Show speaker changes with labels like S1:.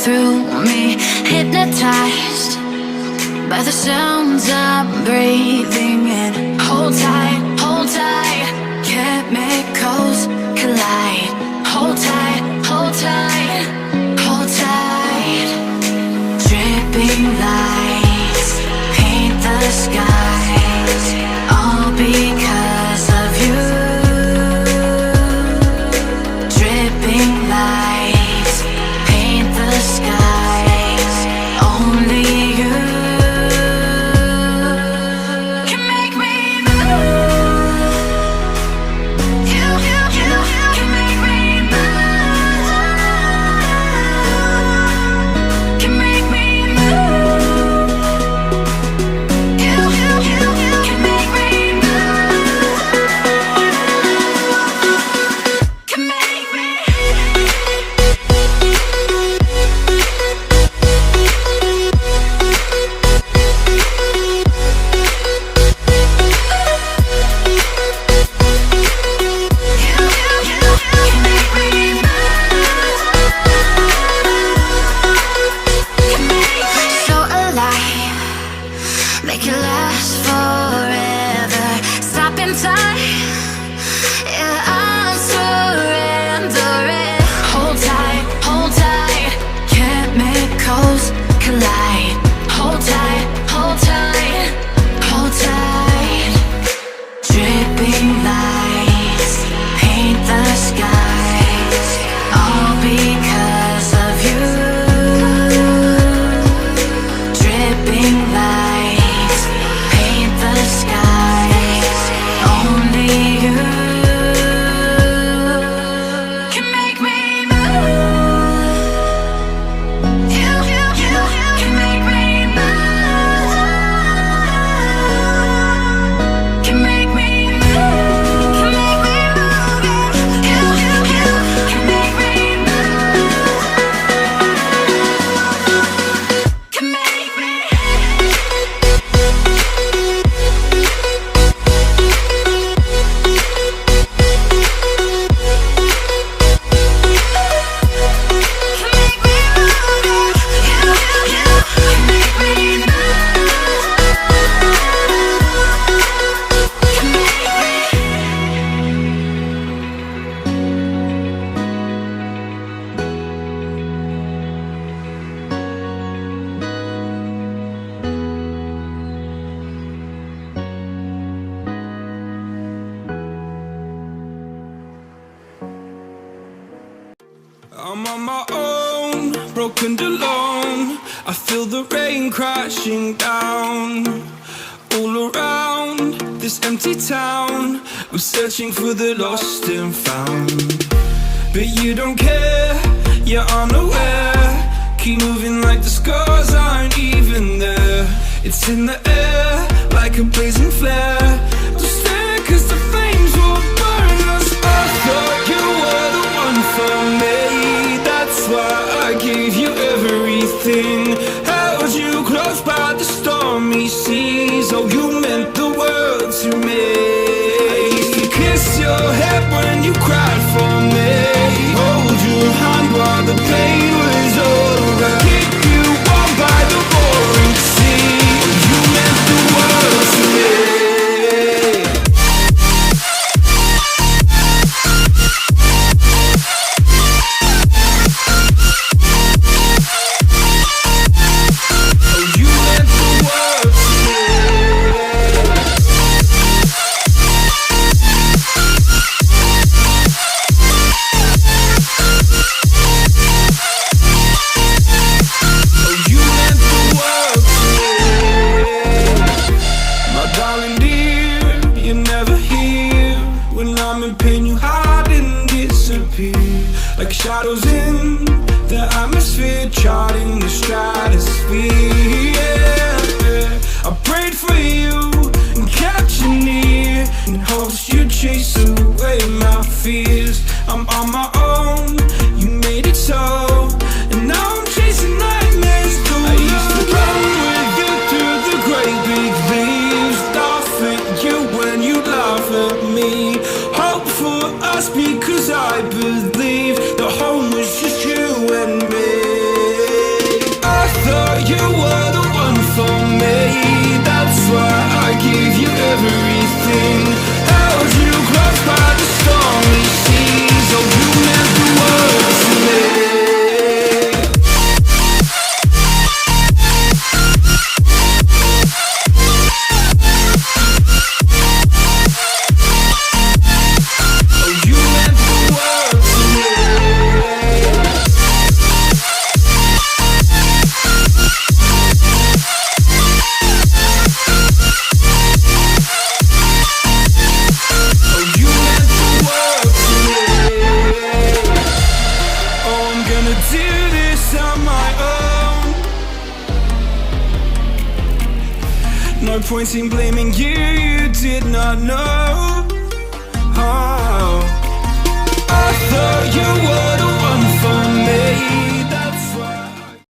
S1: through me, hypnotized by the sounds I'm breathing in. Hold tight, chemicals collide. Hold tight, hold tight, hold tight. Dripping lights paint the skies, all because of you. Dripping lights paint the skies, only you can make me move. You can make me move. Can make me move. You can make me move. Can make me. So alive, make it last forever. Stop in time, yeah, I'm surrendering. Hold tight, chemicals collide. Hold tight, hold tight, hold tight. Dripping lights paint the skies, all because of you. Dripping lights paint the skies, only you can make me move. You can make me move. Can make me move. Can make me move. You can make me move. Can make me.
S2: I'm on my own, broken and alone. I feel the rain crashing down all around this empty town. I'm searching for the lost and found, but you don't care, you're unaware. Keep moving like the scars aren't even there. It's in the air like a blazing flare. Don't stare 'cause the flames will burn us. I thought you were the one for me. That's why I gave you everything. Held you close by the stormy seas. Oh, you meant the world to me. I used to kiss your head when you cried for me. Hold your hand while the pain was over. Keep you warm by the roaring sea. Oh, you meant the world to me. No point in blaming you, you did not know.